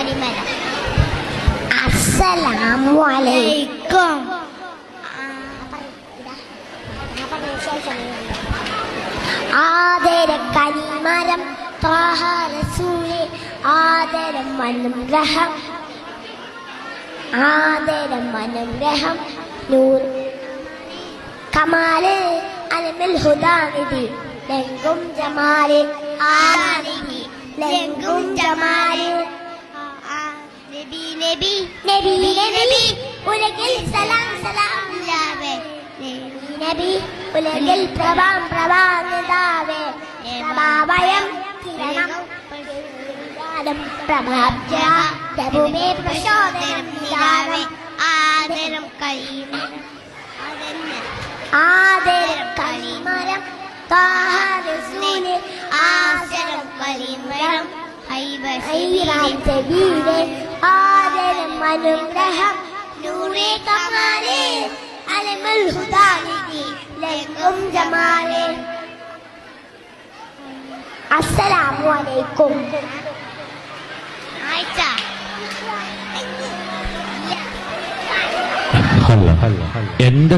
കനിമരം. അസ്സലാമു അലൈക്കും. ആദരം കനിമരം ത്വാഹ റസൂലേ ആദരം അനുഗ്രഹം ആദരം അനുഗ്രഹം നൂർ കമാല് അലമിൽ ഹുദാനിധി ലംഘും ജമാല് ആനിധി ലംഘും ജമാല് നബി നബി നബി നബി ഉലകിൽ സലാം സലാം ലാവേ നബി ഉലകിൽ പ്രഭാം പ്രഭാനിതാവേ പ്രഭാവയം കിരണം പ്രഭാബ്ജ പ്രഭുമേ പ്രചോദനം നിലാവേ ആദരം കനിമരം ആദരം കനിമരം ത്വാഹ റസൂലേ ആദരം കനിമരം ഹൈറാം സബീലേ ആദരം അനുഗ്രഹം നൂറേ കമാലേ അലമുൽ ഹുദാനിധി ലംഘും ജമാലേ. അസ്സലാമു അലൈക്കും. എന്റെ